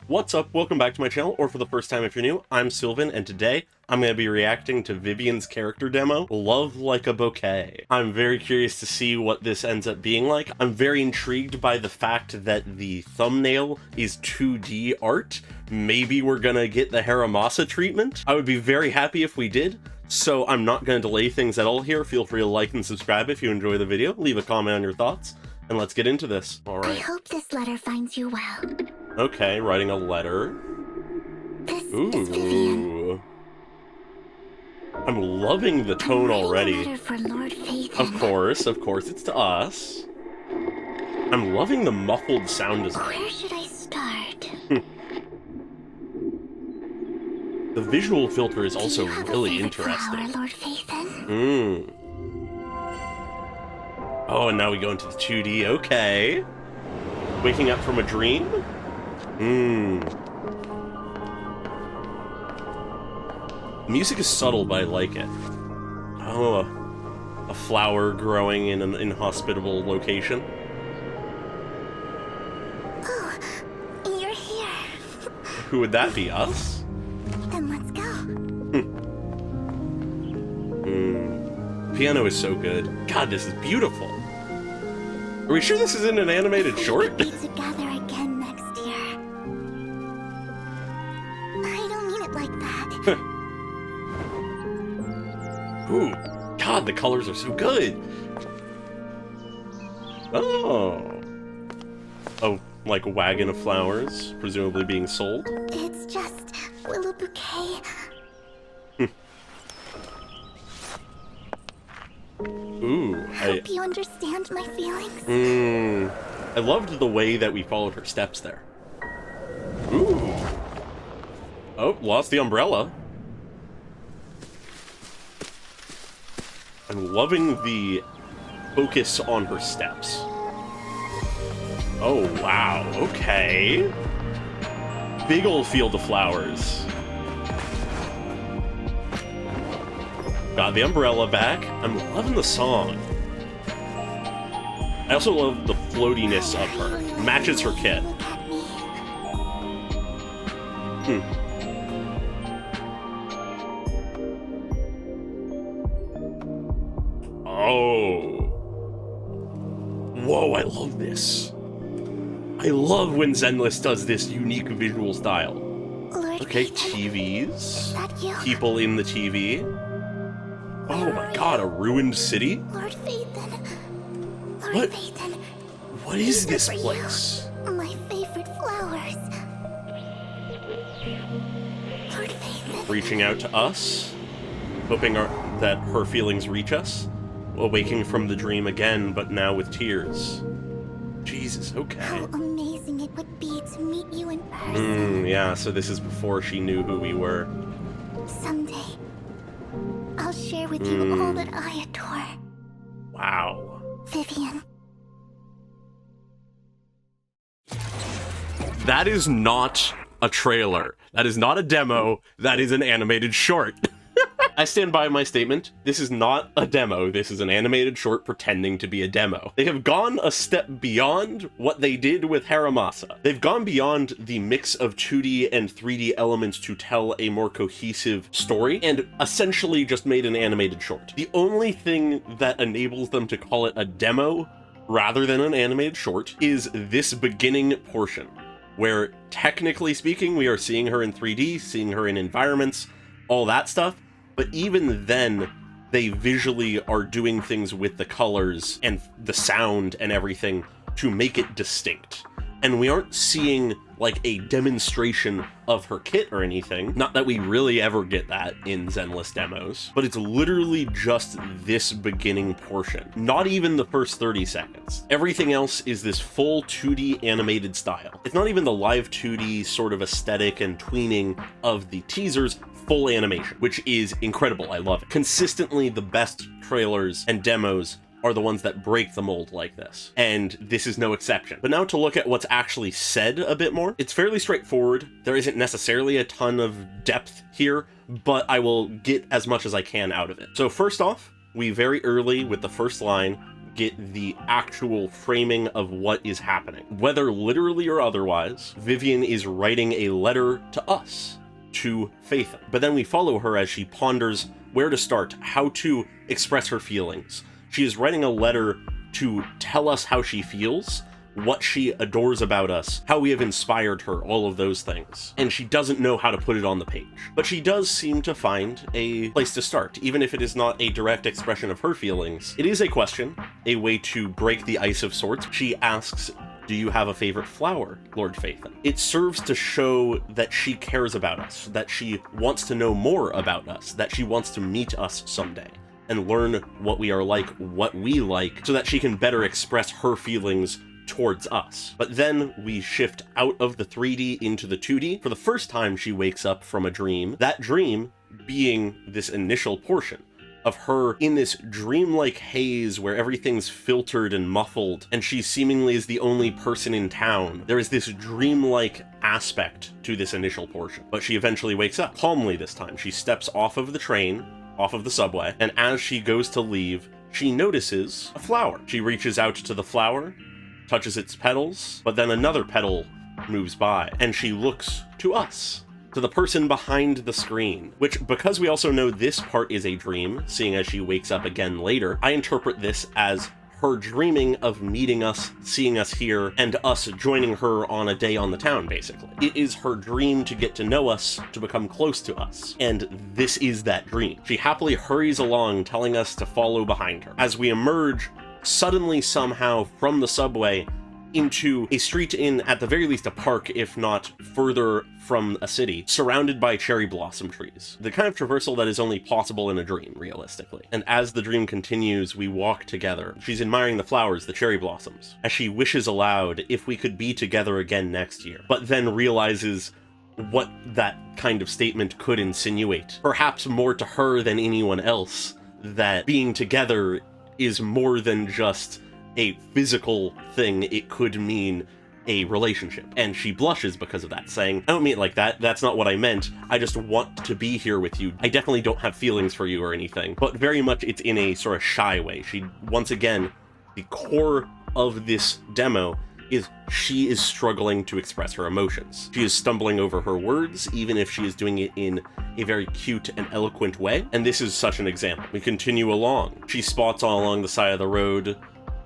What's up? Welcome back to my channel, or for the first time if you're new, I'm Sylvan, and today I'm going to be reacting to Vivian's character demo, Love Like a Bouquet. I'm very curious to see what this ends up being like. I'm very intrigued by the fact that the thumbnail is 2D art. Maybe we're gonna get the Haramasa treatment. I would be very happy if we did, so I'm not going to delay things at all here. Feel free to like and subscribe if you enjoy the video, leave a comment on your thoughts, and let's get into this. Alright. I hope this letter finds you well. Okay, writing a letter. This Ooh. is Vivian. I'm loving the tone already. A letter for Lord Phaethon. Of course, it's to us. I'm loving the muffled sound design. Where should I start? The visual filter is Do also you have really a favorite interesting. flower, Lord Phaethon? Oh, and now we go into the 2D. Okay. Waking up from a dream? Music is subtle, but I like it. Oh, a flower growing in an inhospitable location. Oh, you're here. Who would that be? Us? Then let's go. Piano is so good. God, this is beautiful. Are we sure this isn't an animated short? We'll be together again next year. I don't mean it like that. Ooh, God, the colors are so good. Oh. Oh, like a wagon of flowers, presumably being sold. It's just Willow Bouquet. Ooh, Hope you understand my feelings. I loved the way that we followed her steps there. Ooh. Oh, lost the umbrella. I'm loving the focus on her steps. Oh, wow. Okay. Big old field of flowers. Got the umbrella back. I'm loving the song. I also love the floatiness of her. Matches her kit. Look at me. Oh. Whoa, I love this. I love when Zenless does this unique visual style. Lord Okay, Phaethon, TVs. is that you? People in the TV. Oh my god, a ruined city? Lord Phaethon. Lord What? Phaethon. What is These are this for you. place? My favorite flowers. Lord Phaethon. Reaching out to us, hoping that her feelings reach us, awaking from the dream again, but now with tears. Jesus, How okay. amazing it would be to meet you in person. Yeah, so this is before she knew who we were. Someday, I'll share with you all that I adore. Wow. Vivian. That is not a trailer. That is not a demo. That is an animated short. I stand by my statement. This is not a demo. This is an animated short pretending to be a demo. They have gone a step beyond what they did with Haramasa. They've gone beyond the mix of 2D and 3D elements to tell a more cohesive story and essentially just made an animated short. The only thing that enables them to call it a demo rather than an animated short is this beginning portion, where technically speaking, we are seeing her in 3D, seeing her in environments, all that stuff. But even then, they visually are doing things with the colors and the sound and everything to make it distinct. And we aren't seeing like a demonstration of her kit or anything. Not that we really ever get that in Zenless demos, but it's literally just this beginning portion. Not even the first 30 seconds. Everything else is this full 2D animated style. It's not even the live 2D sort of aesthetic and tweening of the teasers, full animation, which is incredible. I love it. Consistently, the best trailers and demos are the ones that break the mold like this, and this is no exception. But now to look at what's actually said a bit more, it's fairly straightforward. There isn't necessarily a ton of depth here, but I will get as much as I can out of it. So first off, we very early with the first line get the actual framing of what is happening. Whether literally or otherwise, Vivian is writing a letter to us, to Phaethon. But then we follow her as she ponders where to start, how to express her feelings. She is writing a letter to tell us how she feels, what she adores about us, how we have inspired her, all of those things. And she doesn't know how to put it on the page. But she does seem to find a place to start, even if it is not a direct expression of her feelings. It is a question, a way to break the ice of sorts. She asks, "Do you have a favorite flower, Lord Phaethon?" It serves to show that she cares about us, that she wants to know more about us, that she wants to meet us someday and learn what we are like, what we like, so that she can better express her feelings towards us. But then we shift out of the 3D into the 2D. For the first time, she wakes up from a dream, that dream being this initial portion of her in this dreamlike haze where everything's filtered and muffled, and she seemingly is the only person in town. There is this dreamlike aspect to this initial portion. But she eventually wakes up, calmly this time. She steps off of the train, off of the subway, and as she goes to leave, she notices a flower. She reaches out to the flower, touches its petals, but then another petal moves by, and she looks to us, to the person behind the screen, which, because we also know this part is a dream, seeing as she wakes up again later, I interpret this as her dreaming of meeting us, seeing us here, and us joining her on a day on the town, basically. It is her dream to get to know us, to become close to us, and this is that dream. She happily hurries along, telling us to follow behind her. As we emerge, suddenly somehow from the subway into a street in, at the very least, a park, if not further from a city, surrounded by cherry blossom trees. The kind of traversal that is only possible in a dream, realistically. And as the dream continues, we walk together. She's admiring the flowers, the cherry blossoms, as she wishes aloud if we could be together again next year, but then realizes what that kind of statement could insinuate. Perhaps more to her than anyone else, that being together is more than just a physical thing. It could mean a relationship. And she blushes because of that, saying, "I don't mean it like that. That's not what I meant. I just want to be here with you. I definitely don't have feelings for you or anything." But very much it's in a sort of shy way. She, once again, the core of this demo is she is struggling to express her emotions. She is stumbling over her words, even if she is doing it in a very cute and eloquent way, and this is such an example. We continue along. She spots all along the side of the road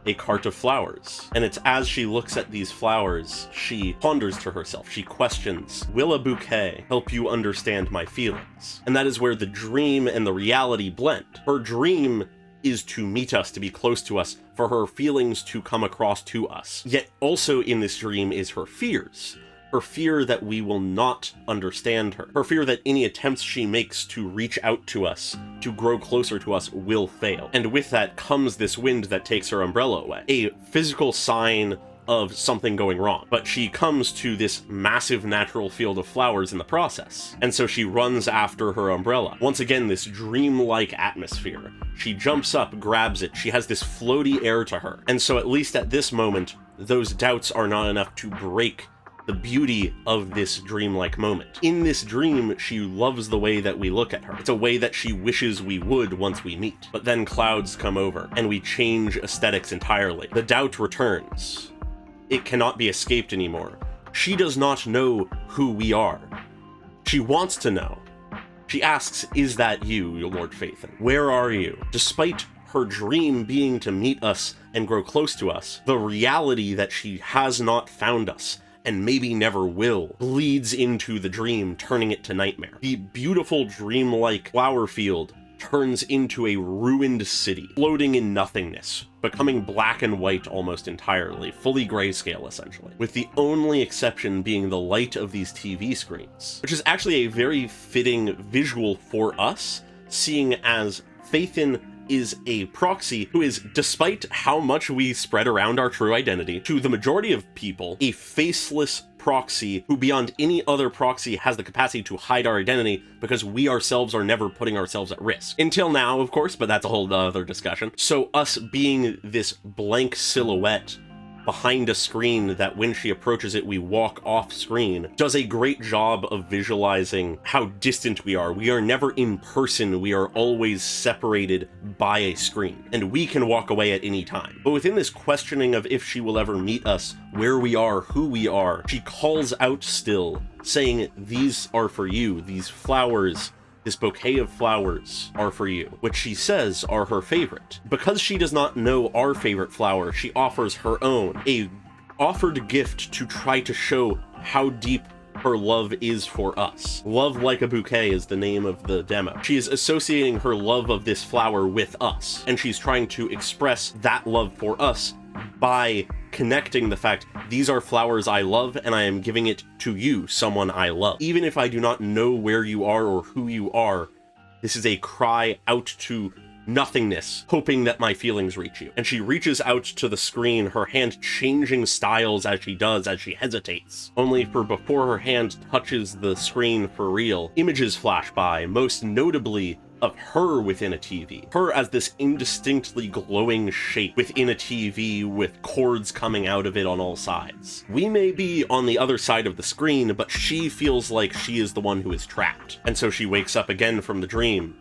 a cart of flowers, and it's as she looks at these flowers, she ponders to herself, she questions, "Will a bouquet help you understand my feelings?" And that is where the dream and the reality blend. Her dream is to meet us, to be close to us, for her feelings to come across to us. Yet also in this dream is her fears. Her fear that we will not understand her. Her fear that any attempts she makes to reach out to us, to grow closer to us, will fail. And with that comes this wind that takes her umbrella away. A physical sign of something going wrong. But she comes to this massive natural field of flowers in the process. And so she runs after her umbrella. Once again, this dreamlike atmosphere. She jumps up, grabs it. She has this floaty air to her. And so at least at this moment, those doubts are not enough to break the beauty of this dreamlike moment. In this dream, she loves the way that we look at her. It's a way that she wishes we would once we meet. But then clouds come over, and we change aesthetics entirely. The doubt returns. It cannot be escaped anymore. She does not know who we are. She wants to know. She asks, "Is that you, Lord Phaethon? Where are you?" Despite her dream being to meet us and grow close to us, the reality that she has not found us, and maybe never will, bleeds into the dream, turning it to nightmare. The beautiful dreamlike flower field turns into a ruined city, floating in nothingness, becoming black and white almost entirely, fully grayscale essentially, with the only exception being the light of these TV screens, which is actually a very fitting visual for us, seeing as Phaethon is a proxy who is, despite how much we spread around our true identity, to the majority of people, a faceless proxy who beyond any other proxy has the capacity to hide our identity because we ourselves are never putting ourselves at risk. Until now, of course, but that's a whole other discussion. So us being this blank silhouette behind a screen that when she approaches it, we walk off screen, does a great job of visualizing how distant we are. We are never in person. We are always separated by a screen, and we can walk away at any time. But within this questioning of if she will ever meet us, where we are, who we are, she calls out still, saying, "These are for you. These flowers, this bouquet of flowers are for you," which she says are her favorite. Because she does not know our favorite flower, she offers her own, a offered gift to try to show how deep her love is for us. Love Like a Bouquet is the name of the demo. She is associating her love of this flower with us, and she's trying to express that love for us by connecting the fact, these are flowers I love and I am giving it to you, someone I love. Even if I do not know where you are or who you are, this is a cry out to nothingness, hoping that my feelings reach you. And she reaches out to the screen, her hand changing styles as she does, as she hesitates. Only for before her hand touches the screen for real, images flash by, most notably of her within a TV. Her as this indistinctly glowing shape within a TV with cords coming out of it on all sides. We may be on the other side of the screen, but she feels like she is the one who is trapped. And so she wakes up again from the dream,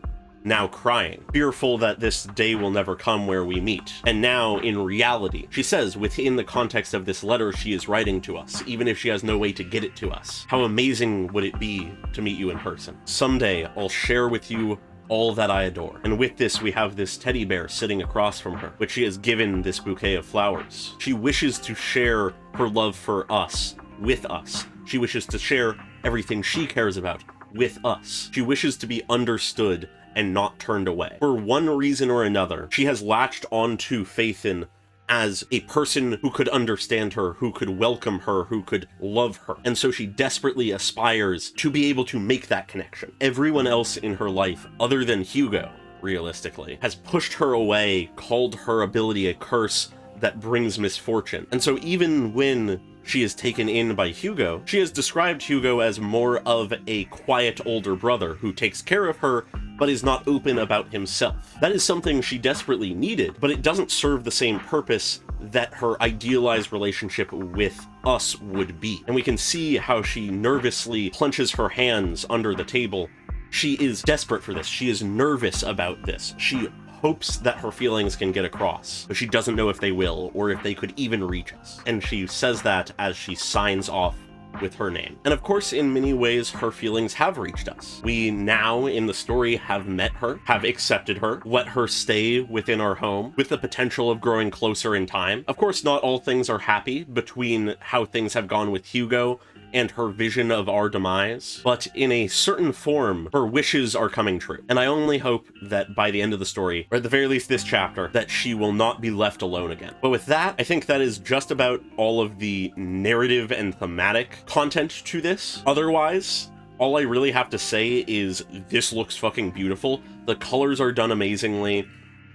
now crying, fearful that this day will never come where we meet. And now, in reality, she says within the context of this letter she is writing to us, even if she has no way to get it to us, how amazing would it be to meet you in person? Someday, I'll share with you all that I adore. And with this, we have this teddy bear sitting across from her, which she has given this bouquet of flowers. She wishes to share her love for us, with us. She wishes to share everything she cares about with us. She wishes to be understood and not turned away. For one reason or another, she has latched onto Faithin as a person who could understand her, who could welcome her, who could love her. And so she desperately aspires to be able to make that connection. Everyone else in her life, other than Hugo, realistically, has pushed her away, called her ability a curse that brings misfortune. And so even when she is taken in by Hugo, she has described Hugo as more of a quiet older brother who takes care of her, but is not open about himself. That is something she desperately needed, but it doesn't serve the same purpose that her idealized relationship with us would be. And we can see how she nervously clenches her hands under the table. She is desperate for this. She is nervous about this. She hopes that her feelings can get across, but she doesn't know if they will, or if they could even reach us. And she says that as she signs off with her name. And of course, in many ways, her feelings have reached us. We now, in the story, have met her, have accepted her, let her stay within our home, with the potential of growing closer in time. Of course, not all things are happy between how things have gone with Hugo and her vision of our demise, but in a certain form, her wishes are coming true. And I only hope that by the end of the story, or at the very least this chapter, that she will not be left alone again. But with that, I think that is just about all of the narrative and thematic content to this. Otherwise, all I really have to say is this looks fucking beautiful. The colors are done amazingly.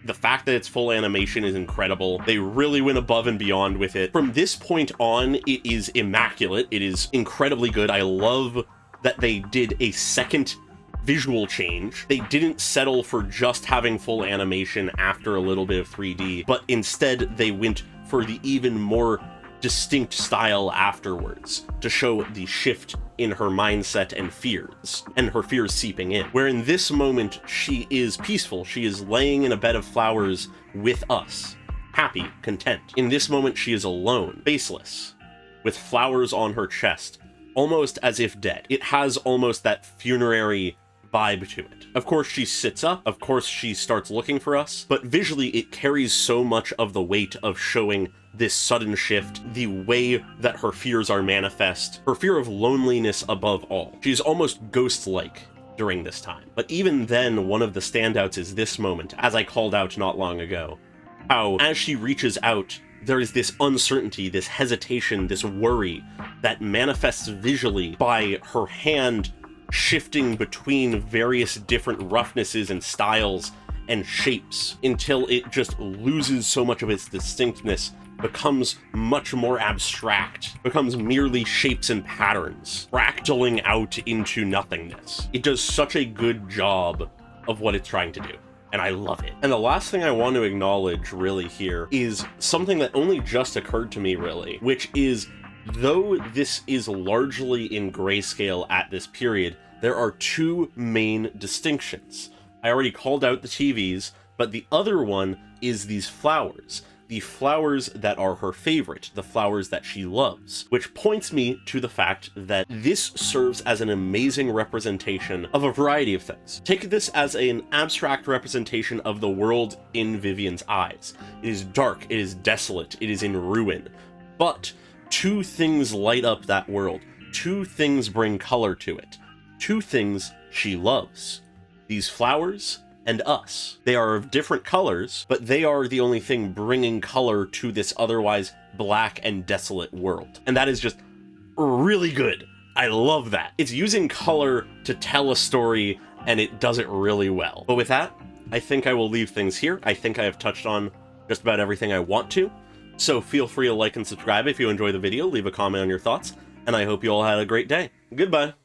The fact that it's full animation is incredible. They really went above and beyond with it. From this point on, it is immaculate. It is incredibly good. I love that they did a second visual change. They didn't settle for just having full animation after a little bit of 3D, but instead they went for the even more distinct style afterwards to show the shift in her mindset and her fears seeping in. Where in this moment, she is peaceful. She is laying in a bed of flowers with us, happy, content. In this moment, she is alone, faceless, with flowers on her chest, almost as if dead. It has almost that funerary vibe to it. Of course, she sits up. Of course, she starts looking for us, but visually, it carries so much of the weight of showing this sudden shift, the way that her fears are manifest, her fear of loneliness above all. She's almost ghost-like during this time. But even then, one of the standouts is this moment, as I called out not long ago. How, as she reaches out, there is this uncertainty, this hesitation, this worry that manifests visually by her hand shifting between various different roughnesses and styles and shapes until it just loses so much of its distinctness, becomes much more abstract, becomes merely shapes and patterns, fractaling out into nothingness. It does such a good job of what it's trying to do. and I love it. And the last thing I want to acknowledge really here is something that only just occurred to me really, which is, though this is largely in grayscale at this period, there are two main distinctions. I already called out the TVs, but the other one is these flowers. The flowers that are her favorite, the flowers that she loves, which points me to the fact that this serves as an amazing representation of a variety of things. Take this as an abstract representation of the world in Vivian's eyes. It is dark, it is desolate, it is in ruin, but two things light up that world. Two things bring color to it. Two things she loves. These flowers and us. They are of different colors, but they are the only thing bringing color to this otherwise black and desolate world. And that is just really good. I love that. It's using color to tell a story, and it does it really well. But with that, I think I will leave things here. I think I have touched on just about everything I want to. So feel free to like and subscribe if you enjoy the video, leave a comment on your thoughts, and I hope you all had a great day. Goodbye.